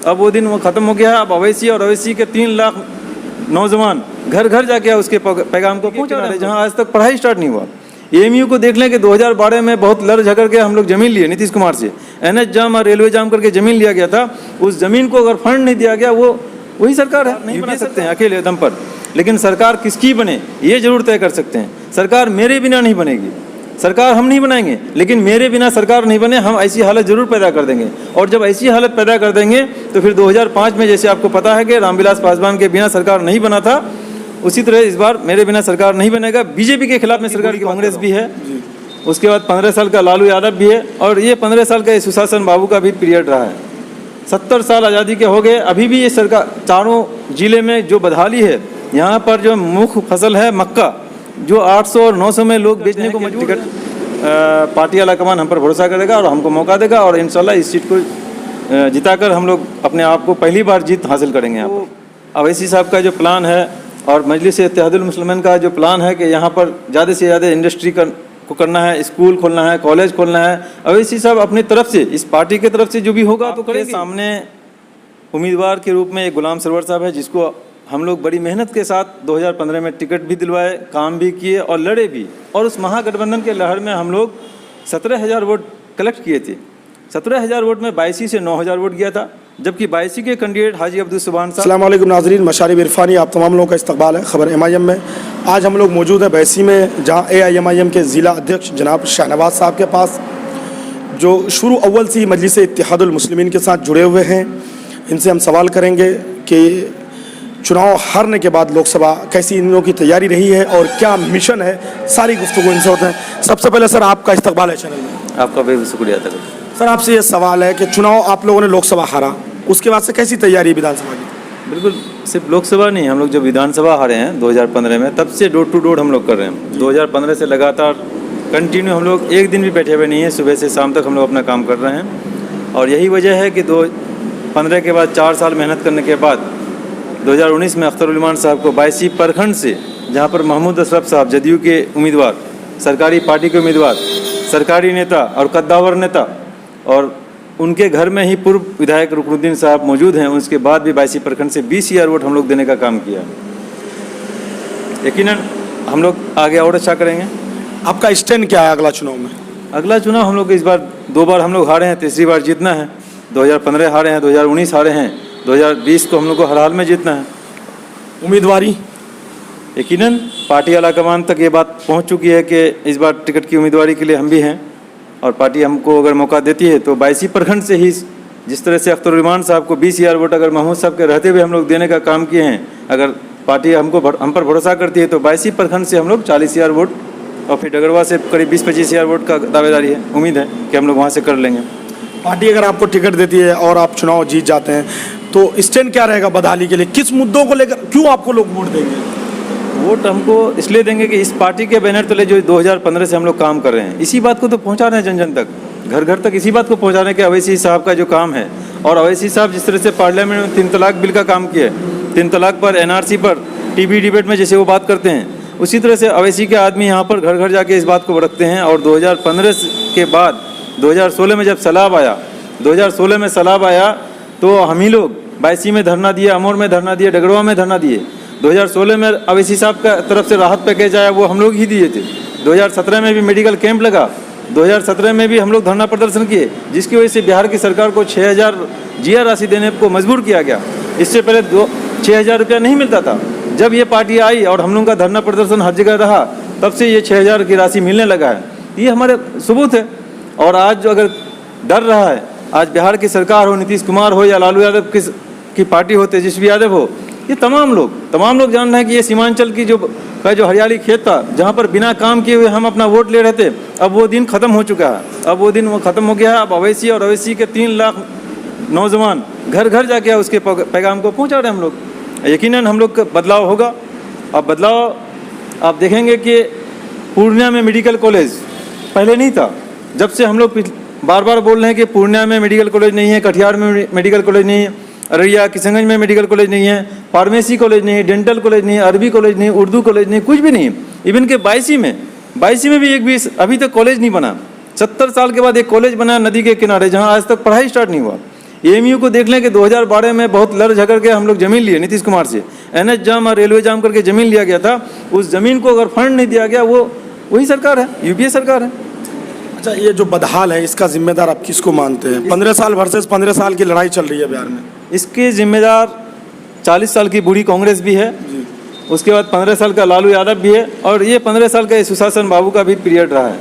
अब वो दिन वो ख़त्म हो गया है। अब अवैसी और अवैसी के 3 लाख नौजवान घर घर जाके उसके पैगाम को पहुँचा रहे हैं, जहाँ आज तक पढ़ाई स्टार्ट नहीं हुआ। एएमयू को देख लें कि 2012 में बहुत लड़ झगड़ के हम लोग ज़मीन लिए नीतीश कुमार से, एनएच जाम और रेलवे जाम करके ज़मीन लिया गया था। उस ज़मीन को अगर फंड नहीं दिया गया, वो वही सरकार है, नहीं बना सकते हैं अकेले दम पर। लेकिन सरकार किसकी बने ये जरूर तय कर सकते हैं। सरकार मेरे बिना नहीं बनेगी, सरकार हम नहीं बनाएंगे, लेकिन मेरे बिना सरकार नहीं बने, हम ऐसी हालत जरूर पैदा कर देंगे। और जब ऐसी हालत पैदा कर देंगे तो फिर 2005 में जैसे आपको पता है कि रामविलास पासवान के बिना सरकार नहीं बना था, उसी तरह इस बार मेरे बिना सरकार नहीं बनेगा। बीजेपी के खिलाफ में सरकार की कांग्रेस भी है, उसके बाद 15 साल का लालू यादव भी है, और ये 15 साल का सुशासन बाबू का भी पीरियड रहा है। 70 साल आज़ादी के हो गए, अभी भी ये सरकार चारों जिले में जो बदहाली है, यहाँ पर जो मुख्य फसल है मक्का, जो 800 और 900 में लोग बेचने को मजबूर है। पार्टी आलाकमान हम पर भरोसा करेगा और हमको मौका देगा, और इंशाल्लाह इस सीट को जिताकर हम लोग अपने आप को पहली बार जीत हासिल करेंगे। यहाँ पर अवैसी साहब का जो प्लान है और मजलिस इत्तेहादुल मुस्लिमीन का जो प्लान है कि यहाँ पर ज़्यादा से ज़्यादा इंडस्ट्री को करना है, स्कूल खोलना है, कॉलेज खोलना है, अवैसी साहब अपनी तरफ से, इस पार्टी की तरफ से जो भी होगा तो करेंगे। सामने उम्मीदवार के रूप में एक गुलाम सरवर साहब है, जिसको हम लोग बड़ी मेहनत के साथ 2015 में टिकट भी दिलवाए, काम भी किए और लड़े भी। और उस महागठबंधन के लहर में हम लोग 17,000 वोट कलेक्ट किए थे। 17,000 वोट में 82 से 9,000 वोट गया था, जबकि 82 के कैंडिडेट हाजी अब्दुल सुभान साहब। अस्सलाम वालेकुम नाज़रीन, मशारिब इरफानी आप तमाम लोगों का इस्तकबाल है खबर एमआईएम में। आज हम लोग मौजूद हैं बैसी में, जहां एआईएमआईएम के ज़िला अध्यक्ष जनाब शाहनवाज साहब के पास, जो शुरू अव्वल से ही मजलिस इत्तेहादुल मुस्लिमीन के साथ जुड़े हुए हैं। इनसे हम सवाल करेंगे कि चुनाव हारने के बाद लोकसभा कैसी इन लोगों की तैयारी रही है और क्या मिशन है, सारी गुफ्तगू इनसे होते हैं। सबसे पहले सर आपका इस्तकबाल है चैनल में। आपका भी शुक्रिया था सर। आपसे ये सवाल है कि चुनाव आप लोगों ने लोकसभा हारा, उसके बाद से कैसी तैयारी है विधानसभा की? बिल्कुल, सिर्फ लोकसभा नहीं, हम लोग जब विधानसभा हारे हैं 2015 में, तब से डोर टू डोर हम लोग कर रहे हैं। 2015 से लगातार कंटिन्यू हम लोग एक दिन भी बैठे हुए नहीं हैं, सुबह से शाम तक हम लोग अपना काम कर रहे हैं। और यही वजह है कि 2015 के बाद 4 साल मेहनत करने के बाद 2019 में अख्तर उल-इमान साहब को 82 प्रखंड से, जहाँ पर महमूद अशरफ साहब जदयू के उम्मीदवार, सरकारी पार्टी के उम्मीदवार, सरकारी नेता और कद्दावर नेता, और उनके घर में ही पूर्व विधायक रुकनुद्दीन साहब मौजूद हैं, उसके बाद भी 82 प्रखंड से 20,000 वोट हम लोग देने का काम किया। यकीनन हम लोग आगे और अच्छा करेंगे। आपका स्टैंड क्या है अगला चुनाव में? अगला चुनाव हम लोग इस बार 2 बार हम लोग हारे हैं, तीसरी बार जीतना है। 2015 हारे हैं, 2019 हारे हैं, 2020 को हम लोग को हर हाल में जीतना है। उम्मीदवारी यकीनन पार्टी आलाकमान तक ये बात पहुंच चुकी है कि इस बार टिकट की उम्मीदवारी के लिए हम भी हैं, और पार्टी हमको अगर मौका देती है तो 82 प्रखंड से ही, जिस तरह से अख्तर उल-इमान साहब को 20,000 वोट अगर महमूद साहब के रहते हुए हम लोग देने का काम किए हैं, अगर पार्टी हम पर भरोसा करती है तो 82 प्रखंड से हम लोग 40,000 वोट, और फिर डगरवा से करीब 20-25,000 वोट का दावेदारी है। उम्मीद है कि हम लोग वहाँ से कर लेंगे। पार्टी अगर आपको टिकट देती है और आप चुनाव जीत जाते हैं तो स्टैंड क्या रहेगा बदहाली के लिए? किस मुद्दों को लेकर क्यों आपको लोग वोट देंगे? वोट हमको इसलिए देंगे कि इस पार्टी के बैनर तले जो 2015 से हम लोग काम कर रहे हैं, इसी बात को तो पहुंचा रहे हैं जन जन तक, घर घर तक इसी बात को पहुंचा रहे हैं कि अवैसी साहब का जो काम है। और अवैसी साहब जिस तरह से पार्लियामेंट में 3 तलाक बिल का काम किया है, 3 तलाक पर, एनआरसी पर, टीवी डिबेट में जैसे वो बात करते हैं, उसी तरह से अवैसी के आदमी यहाँ पर घर घर जाके इस बात को भड़कते हैं। और 2015 के बाद 2016 में जब सैलाब आया, 2016 में सैलाब आया तो हम ही लोग 82 में धरना दिए, अमोर में धरना दिए, डगरवा में धरना दिए। 2016 में अवैसी साहब का तरफ से राहत पैकेज आया, वो हम लोग ही दिए थे। 2017 में भी मेडिकल कैंप लगा, 2017 में भी हम लोग धरना प्रदर्शन किए, जिसकी वजह से बिहार की सरकार को 6,000 जिया राशि देने को मजबूर किया गया। इससे पहले 6,000 रुपया नहीं मिलता था। जब ये पार्टी आई और हम लोगों का धरना प्रदर्शन हर जगह रहा, तब से ये 6,000 की राशि मिलने लगा है। ये हमारे सबूत है। और आज जो अगर डर रहा है, आज बिहार की सरकार हो, नीतीश कुमार हो या लालू यादव की पार्टी हो, तेजस्वी यादव हो, ये तमाम लोग जान रहे हैं कि ये सीमांचल की जो हरियाली खेत था, जहाँ पर बिना काम किए हुए हम अपना वोट ले रहे थे, अब वो दिन ख़त्म हो चुका है। अब वो दिन ख़त्म हो गया है। अब अवैसी और अवैसी के 3 लाख नौजवान घर घर जाके उसके पैगाम को पहुँचा रहे हैं हम लोग। यकीनन हम लोग का बदलाव होगा। अब बदलाव आप देखेंगे कि पूर्णिया में मेडिकल कॉलेज पहले नहीं था। जब से हम लोग बार बार बोल रहे हैं कि पूर्णिया में मेडिकल कॉलेज नहीं है, कटिहार में मेडिकल कॉलेज नहीं है, अररिया किशनगंज में मेडिकल कॉलेज नहीं है, फार्मेसी कॉलेज नहीं है, डेंटल कॉलेज नहीं है, अरबी कॉलेज नहीं, उर्दू कॉलेज नहीं, कुछ भी नहीं है। इवन के 82 में भी एक भी अभी तक कॉलेज नहीं बना। 70 साल के बाद एक कॉलेज बना नदी के किनारे, जहाँ आज तक पढ़ाई स्टार्ट नहीं हुआ। एएमयू को देख लें कि 2012 में बहुत लड़ झगड़ के हम लोग ज़मीन लिए नीतीश कुमार से, एनएच जाम और रेलवे जाम करके ज़मीन लिया गया था। उस ज़मीन को अगर फंड नहीं दिया गया, वो वही सरकार है, यूपीए सरकार है। अच्छा, ये जो बदहाल है इसका जिम्मेदार आप किसको मानते हैं? 15 साल वर्सेस 15 साल की लड़ाई चल रही है बिहार में। इसके जिम्मेदार 40 साल की बूढ़ी कांग्रेस भी है, उसके बाद 15 साल का लालू यादव भी है, और ये 15 साल का सुशासन बाबू का भी पीरियड रहा है।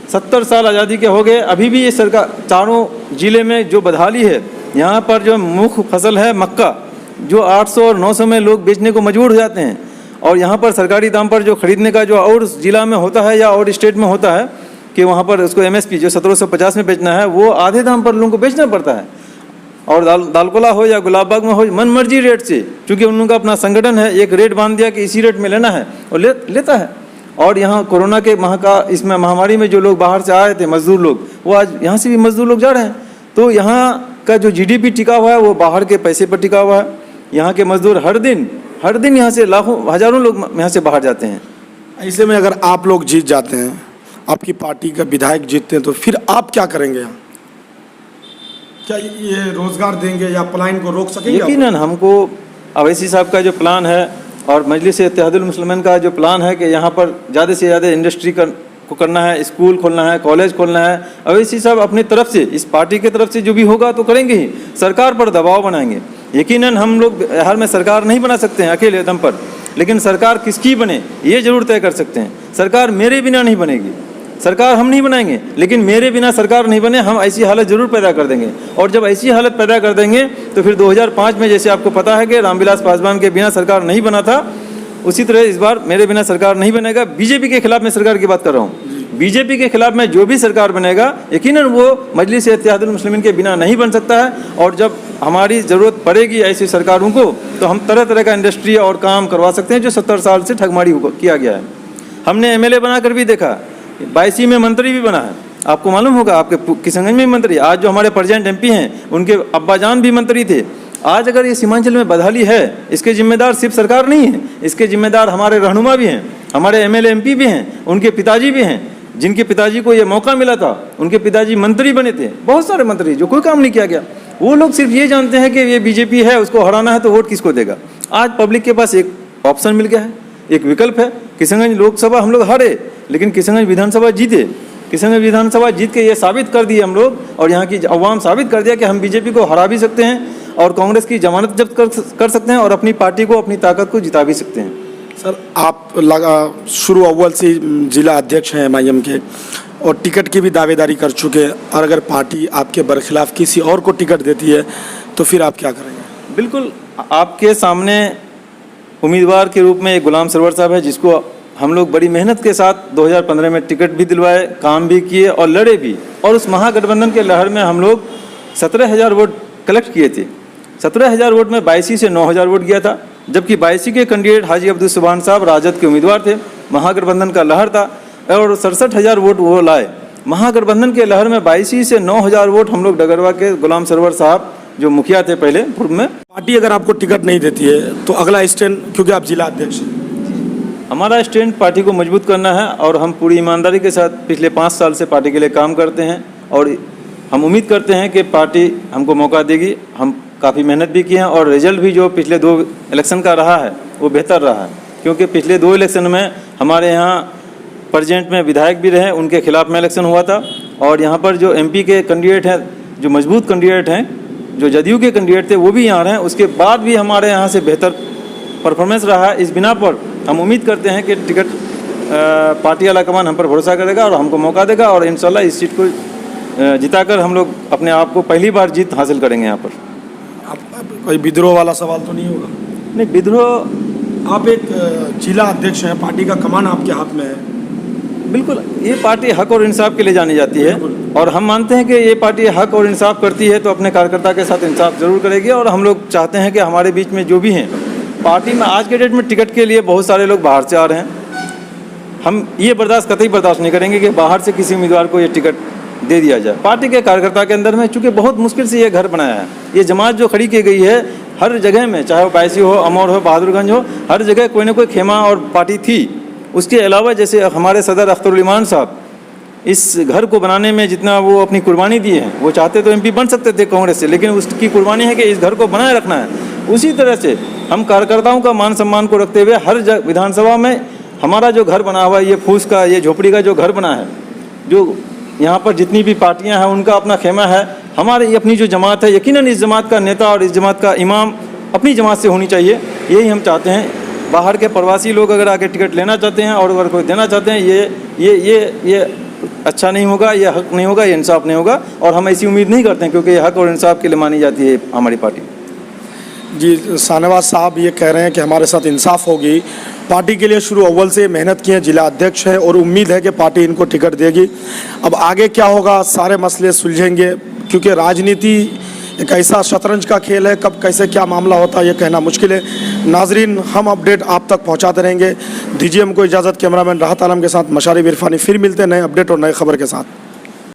70 साल आज़ादी के हो गए, अभी भी ये सरकार चारों जिले में जो बदहाली है, यहाँ पर जो मुख्य फसल है मक्का, जो 800 और 900 में लोग बेचने को मजबूर हो जाते हैं, और यहाँ पर सरकारी दाम पर जो खरीदने का जो और जिला में होता है या और स्टेट में होता है कि वहाँ पर उसको एमएसपी जो 1750 में बेचना है, वो आधे दाम पर लोगों को बेचना पड़ता है। और दालकोला हो या गुलाबबाग में हो, मन मर्जी रेट से, क्योंकि उन लोगों का अपना संगठन है, एक रेट बांध दिया कि इसी रेट में लेना है और लेता है। और यहाँ कोरोना के इसमें महामारी में जो लोग बाहर से आए थे मजदूर लोग, वो आज यहाँ से भी मजदूर लोग जा रहे हैं। तो यहाँ का जो जीडीपी टिका हुआ है वो बाहर के पैसे पर टिका हुआ है। यहाँ के मजदूर हर दिन यहाँ से लाखों हजारों लोग यहाँ से बाहर जाते हैं। ऐसे में अगर आप लोग जीत जाते हैं, आपकी पार्टी का विधायक जीतते हैं, तो फिर आप क्या करेंगे यहाँ? क्या ये रोजगार देंगे या पलायन को रोक सकेंगे? यकीनन हमको अवैसी साहब का जो प्लान है और मजलिस इत्तेहादुल मुस्लिमीन का जो प्लान है कि यहाँ पर ज़्यादा से ज़्यादा इंडस्ट्री को करना है, स्कूल खोलना है, कॉलेज खोलना है, अवैसी साहब अपनी तरफ से, इस पार्टी की तरफ से जो भी होगा तो करेंगे ही। सरकार पर दबाव बनाएंगे। यकीनन हम लोग बिहार में सरकार नहीं बना सकते हैं अकेले दम पर, लेकिन सरकार किसकी बने ये जरूर तय कर सकते हैं। सरकार मेरे बिना नहीं बनेगी, सरकार हम नहीं बनाएंगे, लेकिन मेरे बिना सरकार नहीं बने, हम ऐसी हालत जरूर पैदा कर देंगे। और जब ऐसी हालत पैदा कर देंगे तो फिर 2005 में जैसे आपको पता है कि रामविलास पासवान के बिना सरकार नहीं बना था, उसी तरह इस बार मेरे बिना सरकार नहीं बनेगा। बीजेपी के खिलाफ मैं सरकार की बात कर रहा हूँ। बीजेपी के खिलाफ में जो भी सरकार बनेगा, यकीनन वो मजलिस इत्तेहादुल मुस्लिमीन के बिना नहीं बन सकता है। और जब हमारी ज़रूरत पड़ेगी ऐसी सरकारों को, तो हम तरह तरह का इंडस्ट्री और काम करवा सकते हैं जो 70 साल से ठगमारी किया गया है। हमने एमएलए बनाकर भी देखा, 22 में मंत्री भी बना है। आपको मालूम होगा, आपके किशनगंज में मंत्री, आज जो हमारे प्रेजेंट एमपी हैं उनके अब्बाजान भी मंत्री थे। आज अगर ये सीमांचल में बदहाली है, इसके जिम्मेदार सिर्फ सरकार नहीं है, इसके जिम्मेदार हमारे रहनुमा भी हैं, हमारे एमएलए एमपी भी हैं, उनके पिताजी भी हैं, जिनके पिताजी को ये मौका मिला था, उनके पिताजी मंत्री बने थे, बहुत सारे मंत्री जो कोई काम नहीं किया गया। वो लोग सिर्फ ये जानते हैं कि ये बीजेपी है, उसको हराना है, तो वोट किसको देगा। आज पब्लिक के पास एक ऑप्शन मिल गया है, एक विकल्प है। किशनगंज लोकसभा हम लोग हारे, लेकिन किशनगंज विधानसभा जीते। किशनगंज विधानसभा जीत के ये साबित कर दिए हम लोग, और यहाँ की अवाम साबित कर दिया कि हम बीजेपी को हरा भी सकते हैं और कांग्रेस की जमानत जब्त कर सकते हैं और अपनी पार्टी को, अपनी ताकत को जिता भी सकते हैं। सर, आप शुरू अव्वल से जिला अध्यक्ष हैं एमआईएम के, और टिकट की भी दावेदारी कर चुके हैं, और अगर पार्टी आपके बरखिलाफ किसी और को टिकट देती है तो फिर आप क्या करेंगे? बिल्कुल, आपके सामने उम्मीदवार के रूप में एक गुलाम सरवर साहब है, जिसको हम लोग बड़ी मेहनत के साथ 2015 में टिकट भी दिलवाए, काम भी किए और लड़े भी। और उस महागठबंधन के लहर में हम लोग 17,000 वोट कलेक्ट किए थे। 17,000 वोट में 82 से 9,000 वोट गया था, जबकि 82 के कैंडिडेट हाजी अब्दुल सुभान साहब राजद के उम्मीदवार थे। महागठबंधन का लहर था और 67,000 वोट वो लाए। महागठबंधन के लहर में 82 से 9,000 वोट हम लोग डगरवा के गुलाम सरवर साहब जो मुखिया थे पहले पूर्व में। पार्टी अगर आपको टिकट नहीं देती है तो अगला स्टैंड, क्योंकि आप जिला अध्यक्ष हैं, हमारा स्टैंड पार्टी को मजबूत करना है, और हम पूरी ईमानदारी के साथ पिछले 5 साल से पार्टी के लिए काम करते हैं, और हम उम्मीद करते हैं कि पार्टी हमको मौका देगी। हम काफ़ी मेहनत भी की है, और रिजल्ट भी जो पिछले 2 इलेक्शन का रहा है वो बेहतर रहा है, क्योंकि पिछले 2 इलेक्शन में हमारे यहाँ प्रेजेंट में विधायक भी रहे, उनके खिलाफ में इलेक्शन हुआ था। और यहाँ पर जो एमपी के कैंडिडेट हैं, जो मजबूत कैंडिडेट हैं, जो जदयू के कैंडिडेट थे, वो भी यहाँ रहे। उसके बाद भी हमारे यहाँ से बेहतर परफॉर्मेंस रहा है। इस बिना पर हम उम्मीद करते हैं कि टिकट पार्टी आलाकमान हम पर भरोसा करेगा और हमको मौका देगा, और इंशाल्लाह इस सीट को जिताकर हम लोग अपने आप को पहली बार जीत हासिल करेंगे। यहाँ पर कोई विद्रोह वाला सवाल तो नहीं होगा? नहीं, विद्रोह, आप एक जिला अध्यक्ष हैं, पार्टी का कमान आपके हाथ में है। बिल्कुल, ये पार्टी हक और इंसाफ के लिए जानी जाती है, और हम मानते हैं कि ये पार्टी हक और इंसाफ करती है तो अपने कार्यकर्ता के साथ इंसाफ जरूर करेगी। और हम लोग चाहते हैं कि हमारे बीच में जो भी हैं पार्टी में, आज के डेट में टिकट के लिए बहुत सारे लोग बाहर से आ रहे हैं। हम ये कतई बर्दाश्त नहीं करेंगे कि बाहर से किसी उम्मीदवार को ये टिकट दे दिया जाए। पार्टी के कार्यकर्ता के अंदर में, चूँकि बहुत मुश्किल से ये घर बनाया है, ये जमात जो खड़ी की गई है, हर जगह में, चाहे वो बायसी हो, अमौर हो, बहादुरगंज हो, हर जगह कोई ना कोई खेमा और पार्टी थी। उसके अलावा जैसे हमारे सदर अख्तरुल ईमान साहब, इस घर को बनाने में जितना वो अपनी कुर्बानी दी है, वो चाहते तो एमपी बन सकते थे कांग्रेस से, लेकिन उसकी कुर्बानी है कि इस घर को बनाए रखना है। उसी तरह से हम कार्यकर्ताओं का मान सम्मान को रखते हुए हर विधानसभा में हमारा जो घर बना हुआ है, ये फूस का, ये झोपड़ी का जो घर बना है, जो यहाँ पर जितनी भी पार्टियाँ हैं उनका अपना खेमा है, हमारी अपनी जो जमात है, यकीनन इस जमात का नेता और इस जमात का इमाम अपनी जमात से होनी चाहिए, यही हम चाहते हैं। बाहर के प्रवासी लोग अगर आके टिकट लेना चाहते हैं और अगर कोई देना चाहते हैं, ये अच्छा नहीं होगा, ये हक नहीं होगा, ये इंसाफ नहीं होगा, और हम ऐसी उम्मीद नहीं करते हैं, क्योंकि ये हक और इंसाफ के लिए मानी जाती है हमारी पार्टी। जी, शाहनवाज साहब ये कह रहे हैं कि हमारे साथ इंसाफ होगी। पार्टी के लिए शुरू अव्वल से मेहनत की है, जिला अध्यक्ष है और उम्मीद है कि पार्टी इनको टिकट देगी। अब आगे क्या होगा, सारे मसले सुलझेंगे, क्योंकि राजनीति एक ऐसा शतरंज का खेल है, कब कैसे क्या मामला होता है ये कहना मुश्किल है। नाजरीन, हम अपडेट आप तक पहुंचाते रहेंगे। दीजिए हमको इजाज़त। कैमरामैन राहत आलम के साथ मशारिफ इरफानी, फिर मिलते हैं नए अपडेट और नए खबर के साथ।